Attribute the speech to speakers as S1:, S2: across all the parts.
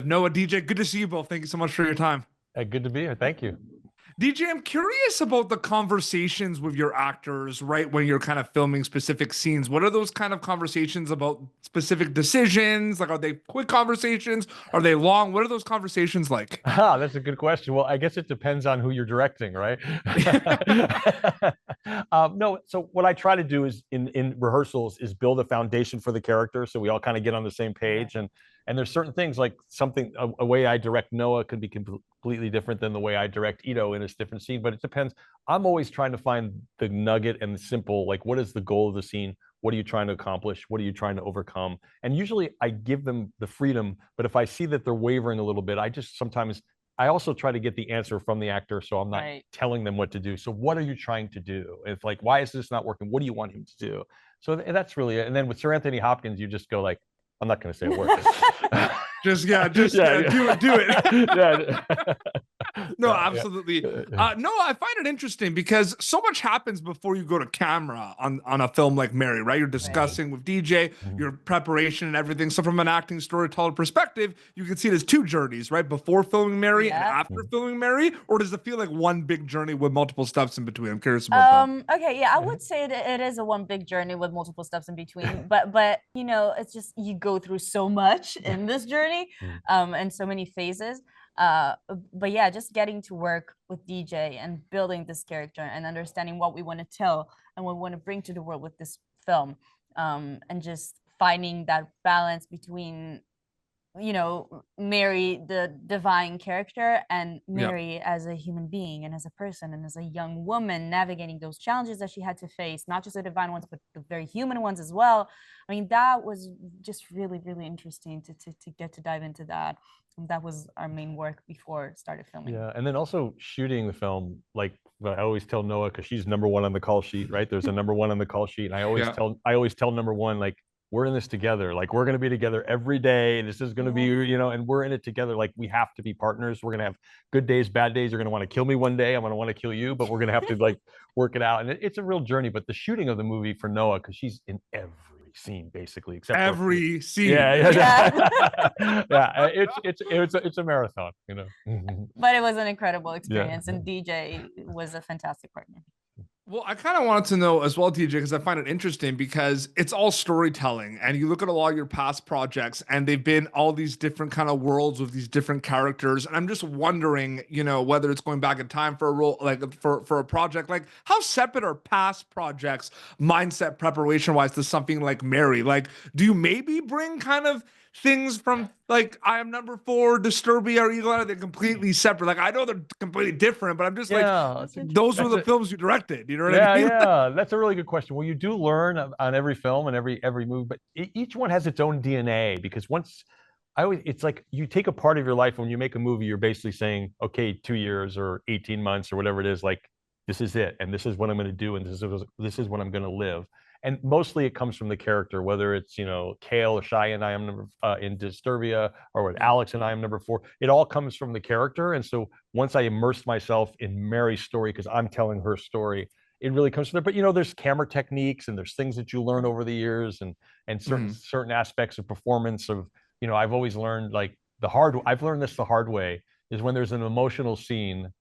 S1: Noah, DJ, good to see you both. Thank you so much for your time.
S2: Good to be here. Thank you.
S1: DJ, I'm curious about the conversations with your actors, right? When you're kind of filming specific scenes, what are those kind of conversations about specific decisions? Like, are they quick conversations? Are they long? What are those conversations like?
S2: That's a good question. Well, I guess it depends on who you're directing, right? No, so what I try to do is in rehearsals is build a foundation for the character, so we all kind of get on the same page. And there's certain things like a way I direct Noah could be completely different than the way I direct Ito in a different scene, but it depends. I'm always trying to find the nugget and the simple, like, what is the goal of the scene? What are you trying to accomplish? What are you trying to overcome? And usually I give them the freedom, but if I see that they're wavering a little bit, I also try to get the answer from the actor, so I'm not telling them what to do. So what are you trying to do? If like, why is this not working? What do you want him to do? So that's really it. And then with Sir Anthony Hopkins, you just go like, I'm not going to say a word.
S1: do it. No, absolutely. No, I find it interesting because so much happens before you go to camera on a film like Mary, right? You're discussing with DJ, your preparation and everything. So from an acting storyteller perspective, you can see it as two journeys, right? Before filming Mary and after filming Mary, or does it feel like one big journey with multiple steps in between? I'm curious about that.
S3: Okay, yeah, I would say it is a one big journey with multiple steps in between, but you know, it's just you go through so much in this journey, and so many phases. But yeah, just getting to work with DJ and building this character and understanding what we want to tell and what we want to bring to the world with this film, and just finding that balance between, you know, Mary, the divine character, and Mary as a human being and as a person and as a young woman navigating those challenges that she had to face, not just the divine ones, but the very human ones as well. I mean, that was just really, really interesting to get to dive into that. And that was our main work before started filming.
S2: Yeah, and then also shooting the film, like I always tell Noah, because she's number one on the call sheet, right? There's a number one on the call sheet, and I always tell number one, like, we're in this together. Like, we're going to be together every day. This is going to be, you know, and we're in it together. Like, we have to be partners. We're going to have good days, bad days. You're going to want to kill me one day. I'm going to want to kill you, but we're going to have to like work it out. And it's a real journey. But the shooting of the movie for Noah, because she's in every scene basically, except
S1: every scene.
S2: It's a marathon, you know.
S3: But it was an incredible experience, and DJ was a fantastic partner.
S1: Well, I kind of wanted to know as well, DJ, because I find it interesting because it's all storytelling, and you look at a lot of your past projects and they've been all these different kind of worlds with these different characters. And I'm just wondering, you know, whether it's going back in time for a role, like for a project, like how separate are past projects mindset preparation wise to something like Mary? Like, do you maybe bring kind of things from like I Am Number 4, Disturbia, or Eagle Eye? They're completely separate. Like, I know they're completely different, but I'm just like, those were the films you directed. You know what I mean?
S2: Yeah, that's a really good question. Well, you do learn on every film and every movie, but each one has its own DNA, because it's like you take a part of your life. When you make a movie, you're basically saying, okay, 2 years or 18 months or whatever it is, like, this is it, and this is what I'm going to do, and this is what I'm going to live. And mostly it comes from the character, whether it's, you know, Kale or Shy and I Am Number in Disturbia, or with Alex and I Am Number 4. It all comes from the character. And so once I immersed myself in Mary's story, because I'm telling her story, it really comes from there. But, you know, there's camera techniques and there's things that you learn over the years, and certain aspects of performance of, you know, I've always learned, like, I've learned this the hard way, is when there's an emotional scene,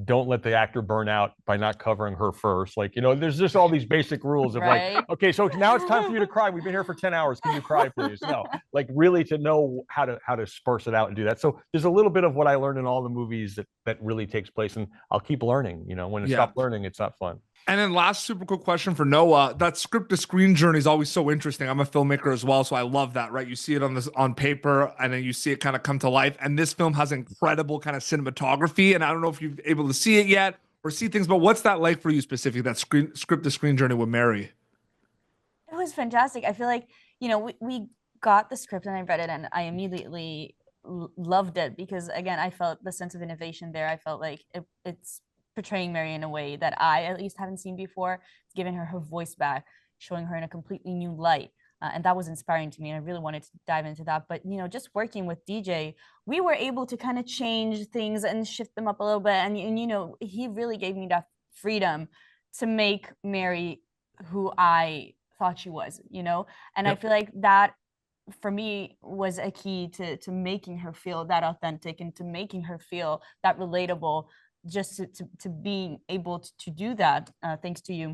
S2: don't let the actor burn out by not covering her first. Like, you know, there's just all these basic rules of like, okay, so now it's time for you to cry. We've been here for 10 hours. Can you cry, please? No, like, really to know how to disperse it out and do that. So there's a little bit of what I learned in all the movies that really takes place, and I'll keep learning. You know, when I stop learning, it's not fun.
S1: And then last super quick question for Noah. That script to screen journey is always so interesting. I'm a filmmaker as well, so I love that, right? You see it on paper, and then you see it kind of come to life. And this film has incredible kind of cinematography. And I don't know if you're able to see it yet or see things, but what's that like for you specifically, that script to screen journey with Mary?
S3: It was fantastic. I feel like, you know, we got the script and I read it and I immediately loved it, because again, I felt the sense of innovation there. I felt like it's portraying Mary in a way that I at least haven't seen before. It's giving her voice back, showing her in a completely new light. And that was inspiring to me. And I really wanted to dive into that. But, you know, just working with DJ, we were able to kind of change things and shift them up a little bit. And you know, he really gave me that freedom to make Mary who I thought she was, you know? And I feel like that for me was a key to making her feel that authentic and to making her feel that relatable, just to being able to do that, thanks to you,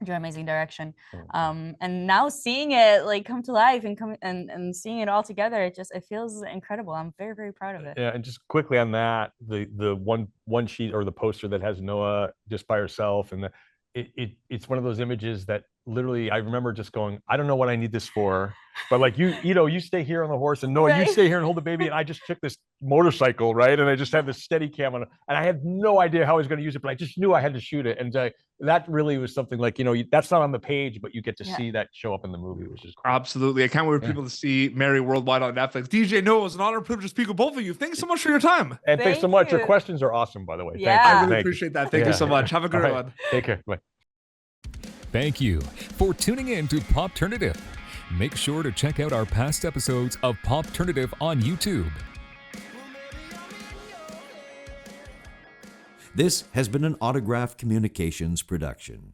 S3: your amazing direction. And now seeing it like come to life and seeing it all together, it feels incredible. I'm very, very proud of it.
S2: Yeah, and just quickly on that, the one sheet or the poster that has Noa just by herself, and it's one of those images that literally I remember just going, I don't know what I need this for, but like you stay here on the horse, and Noa, you stay here and hold the baby, and I just took this motorcycle, right, and I just had this steady cam on it, and I had no idea how I was going to use it, but I just knew I had to shoot it, and that really was something like, that's not on the page, but you get to see that show up in the movie, which is cool.
S1: Absolutely. I can't wait for people to see Mary Worldwide on Netflix. DJ Noa, it was an honor and privilege to speak with both of you. Thanks so much for your time.
S2: And thanks so much. Your questions are awesome, by the way.
S3: Yeah.
S1: I really appreciate that. Thank you so much. Have a good one.
S2: Take care. Bye.
S4: Thank you for tuning in to Popternative. Make sure to check out our past episodes of Popternative on YouTube.
S5: This has been an Autograph Communications production.